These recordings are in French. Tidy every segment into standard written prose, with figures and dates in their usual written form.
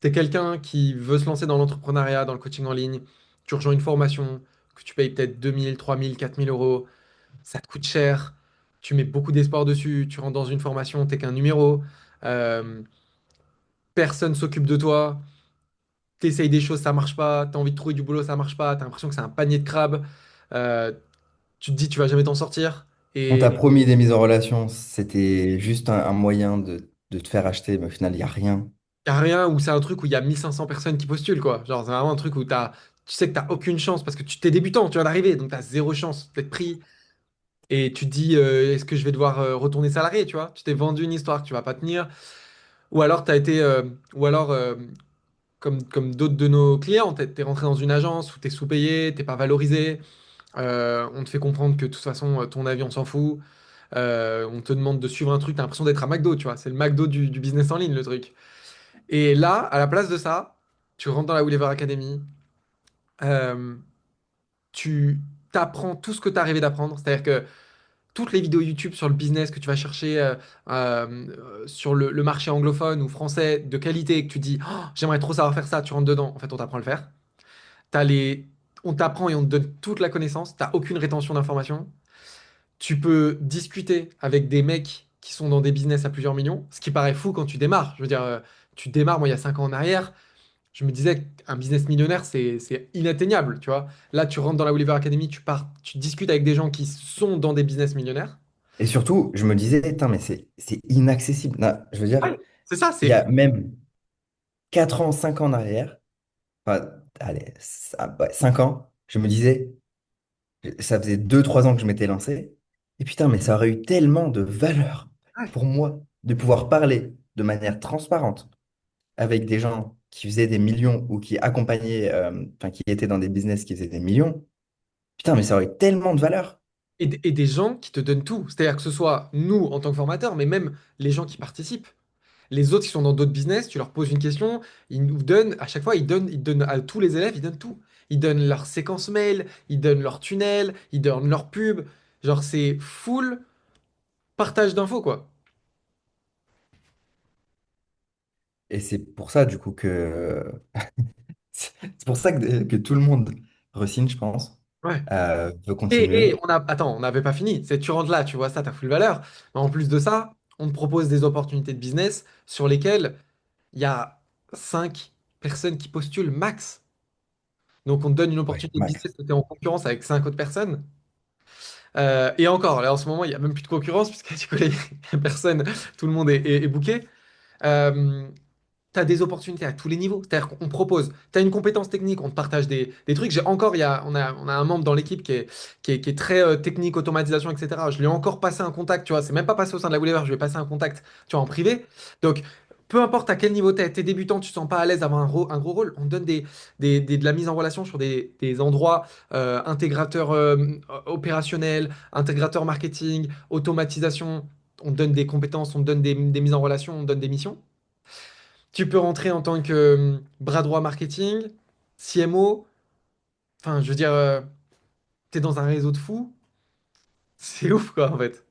T'es quelqu'un qui veut se lancer dans l'entrepreneuriat, dans le coaching en ligne, tu rejoins une formation que tu payes peut-être 2000, 3000, 4000 euros, ça te coûte cher, tu mets beaucoup d'espoir dessus, tu rentres dans une formation, t'es qu'un numéro, euh, personne s'occupe de toi, t'essayes des choses, ça marche pas, t'as envie de trouver du boulot, ça marche pas, t'as l'impression que c'est un panier de crabes, euh, tu te dis tu vas jamais t'en sortir, On t'a et promis des mises en relation, c'était juste un moyen de te faire acheter, mais au final, il n'y a rien. y a rien, ou c'est un truc où il y a 1500 personnes qui postulent, quoi. Genre, c'est vraiment un truc où tu sais que t'as aucune chance, parce que tu t'es débutant, tu viens d'arriver, donc t'as zéro chance d'être pris. Et tu te dis, est-ce que je vais devoir retourner salarié, tu vois? Tu t'es vendu une histoire que tu vas pas tenir. Ou alors, t'as été, ou alors comme d'autres de nos clients, t'es rentré dans une agence où t'es sous-payé, t'es pas valorisé. On te fait comprendre que de toute façon, ton avis, on s'en fout. On te demande de suivre un truc, t'as l'impression d'être à McDo, tu vois? C'est le McDo du business en ligne, le truc. Et là, à la place de ça, tu rentres dans la Unilever Academy, euh, tu t'apprends tout ce que tu as rêvé d'apprendre. C'est-à-dire que toutes les vidéos YouTube sur le business que tu vas chercher sur le marché anglophone ou français de qualité, que tu dis, oh, j'aimerais trop savoir faire ça, tu rentres dedans, en fait, on t'apprend à le faire. T'as les... On t'apprend et on te donne toute la connaissance, t'as aucune rétention d'informations. Tu peux discuter avec des mecs qui sont dans des business à plusieurs millions, ce qui paraît fou quand tu démarres. Je veux dire, tu démarres, moi, il y a 5 ans en arrière, je me disais qu'un business millionnaire, c'est inatteignable, tu vois. Là, tu rentres dans la Oliver Academy, tu pars, tu discutes avec des gens qui sont dans des business millionnaires. Et surtout, je me disais, putain, mais c'est inaccessible. Non, je veux dire, Ouais. C'est ça, il y a même 4 ans, 5 ans en arrière, enfin, allez, 5 ans, je me disais, ça faisait 2 3 ans que je m'étais lancé, et putain, mais ça aurait eu tellement de valeur ouais. pour moi de pouvoir parler de manière transparente avec des gens qui faisaient des millions ou qui accompagnaient, enfin, qui étaient dans des business qui faisaient des millions. Putain, mais ça aurait tellement de valeur. Et des gens qui te donnent tout. C'est-à-dire que ce soit nous en tant que formateurs, mais même les gens qui participent. Les autres qui sont dans d'autres business, tu leur poses une question, ils nous donnent, à chaque fois, ils donnent à tous les élèves, ils donnent tout. Ils donnent leur séquence mail, ils donnent leur tunnel, ils donnent leur pub. Genre, c'est full partage d'infos, quoi. Et c'est pour ça, du coup, que c'est pour ça que tout le monde re-signe, je pense, Ouais. veut continuer. Attends, on n'avait pas fini. C'est tu rentres là, tu vois ça, t'as full valeur. Mais en plus de ça, on te propose des opportunités de business sur lesquelles il y a 5 personnes qui postulent max. Donc on te donne une Ouais, opportunité de max. business où tu es en concurrence avec 5 autres personnes. Et encore, là en ce moment, il n'y a même plus de concurrence puisque tu connais personne, tout le monde est booké. Euh, tu as des opportunités à tous les niveaux. C'est-à-dire qu'on propose, tu as une compétence technique, on te partage des trucs. J'ai encore, on a un membre dans l'équipe qui est très technique, automatisation, etc. Je lui ai encore passé un contact, tu vois. C'est même pas passé au sein de la Gulliver, je lui ai passé un contact, tu vois, en privé. Donc, peu importe à quel niveau t'es débutant, tu te sens pas à l'aise d'avoir un gros rôle, on te donne de la mise en relation sur des endroits intégrateurs opérationnels, intégrateurs marketing, automatisation. On te donne des compétences, on te donne des mises en relation, on te donne des missions. Tu peux rentrer en tant que bras droit marketing, CMO. Enfin, je veux dire, t'es dans un réseau de fous. C'est ouf, quoi, en fait.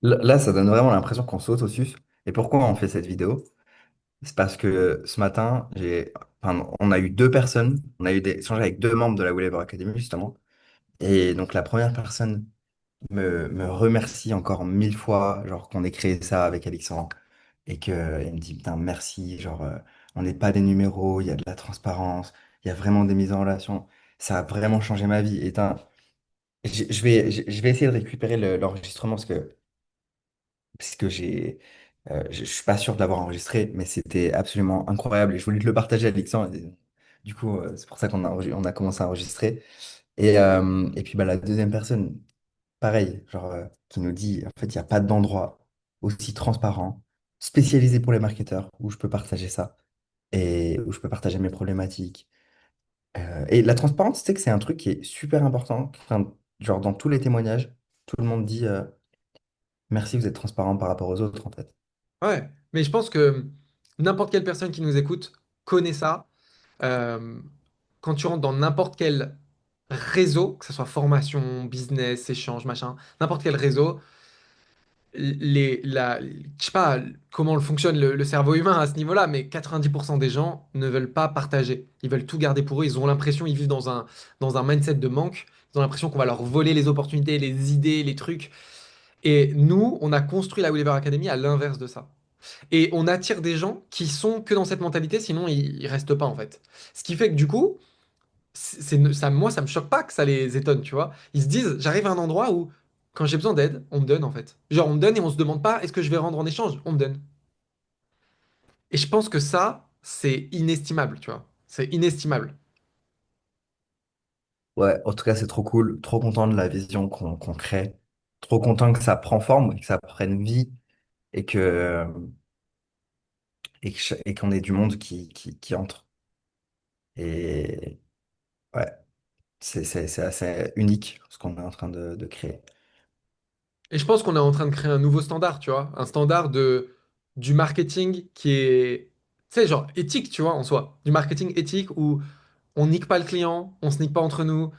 Là, ça donne vraiment l'impression qu'on saute au sus. Et pourquoi on fait cette vidéo? C'est parce que ce matin, enfin, on a eu 2 personnes, on a eu des échanges avec 2 membres de la Wherever Academy, justement. Et donc, la première personne me remercie encore 1000 fois, genre qu'on ait créé ça avec Alexandre. Et qu'elle me dit, putain, merci, genre, on n'est pas des numéros, il y a de la transparence, il y a vraiment des mises en relation. Ça a vraiment changé ma vie. Et putain, je vais essayer de récupérer l'enregistrement parce que je suis pas sûr de l'avoir enregistré, mais c'était absolument incroyable et je voulais te le partager, Alexandre. Et du coup, c'est pour ça on a commencé à enregistrer. Et puis bah, la deuxième personne, pareil, genre, qui nous dit, en fait, il n'y a pas d'endroit aussi transparent, spécialisé pour les marketeurs, où je peux partager ça et où je peux partager mes problématiques. Et la transparence, tu sais que c'est un truc qui est super important. Enfin, genre, dans tous les témoignages, tout le monde dit merci, vous êtes transparent par rapport aux autres, en fait. Ouais. Mais je pense que n'importe quelle personne qui nous écoute connaît ça. Euh, Quand tu rentres dans n'importe quel réseau, que ce soit formation, business, échange, machin, n'importe quel réseau, je sais pas comment fonctionne le cerveau humain à ce niveau-là, mais 90% des gens ne veulent pas partager. Ils veulent tout garder pour eux. Ils ont l'impression, ils vivent dans un mindset de manque. Ils ont l'impression qu'on va leur voler les opportunités, les idées, les trucs. Et nous, on a construit la Weaver Academy à l'inverse de ça. Et on attire des gens qui sont que dans cette mentalité, sinon ils restent pas en fait. Ce qui fait que du coup, ça, moi, ça me choque pas que ça les étonne, tu vois. Ils se disent, j'arrive à un endroit où, quand j'ai besoin d'aide, on me donne en fait. Genre, on me donne et on se demande pas, est-ce que je vais rendre en échange? On me donne. Et je pense que ça, c'est inestimable, tu vois. C'est inestimable. Ouais, en tout cas, c'est trop cool. Trop content de la vision qu'on crée. Trop content que ça prend forme, que ça prenne vie et et qu'on ait du monde qui entre. Et ouais, c'est assez unique ce qu'on est en train de créer. Et je pense qu'on est en train de créer un nouveau standard, tu vois. Un standard du marketing qui est, tu sais, genre éthique, tu vois, en soi. Du marketing éthique où on nique pas le client, on se nique pas entre nous.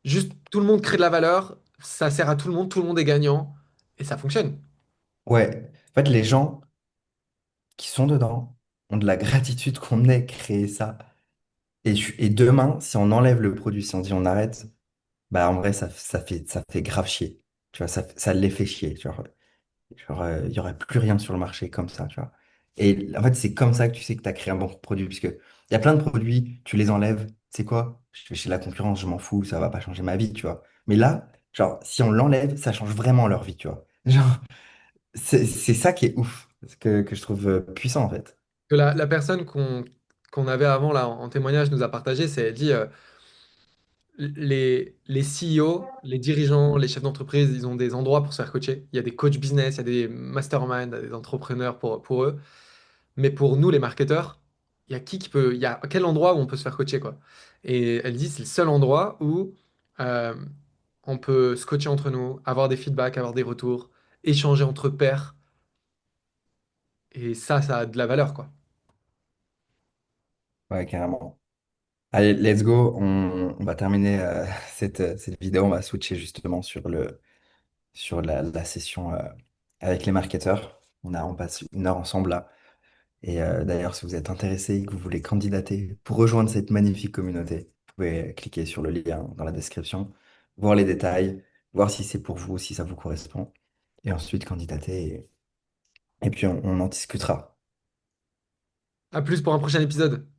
Juste, tout le monde crée de la valeur, ça sert à tout le monde est gagnant, et ça fonctionne. Ouais, en fait, les gens qui sont dedans ont de la gratitude qu'on ait créé ça. Et demain, si on enlève le produit, si on dit on arrête, bah en vrai, ça fait grave chier. Tu vois, ça les fait chier. Genre, il y aurait plus rien sur le marché comme ça, tu vois. Et en fait, c'est comme ça que tu sais que tu as créé un bon produit. Puisque il y a plein de produits, tu les enlèves, c'est quoi? Je vais chez la concurrence, je m'en fous, ça va pas changer ma vie, tu vois. Mais là, genre, si on l'enlève, ça change vraiment leur vie, tu vois. Genre, c'est ça qui est ouf, que je trouve puissant, en fait. Que la personne qu'on avait avant là en témoignage nous a partagé, c'est elle dit les CEO, les dirigeants, les chefs d'entreprise, ils ont des endroits pour se faire coacher. Il y a des coachs business, il y a des masterminds, des entrepreneurs pour eux. Mais pour nous, les marketeurs, il y a il y a quel endroit où on peut se faire coacher quoi? Et elle dit c'est le seul endroit où euh, on peut se coacher entre nous, avoir des feedbacks, avoir des retours, échanger entre pairs. Et ça a de la valeur quoi. Ouais, carrément. Allez, let's go. On va terminer cette vidéo. On va switcher justement sur la session avec les marketeurs. On passe une heure ensemble là. Et d'ailleurs, si vous êtes intéressé et que vous voulez candidater pour rejoindre cette magnifique communauté, vous pouvez cliquer sur le lien dans la description, voir les détails, voir si c'est pour vous, si ça vous correspond. Et ensuite candidater. Et puis on en discutera. À plus pour un prochain épisode.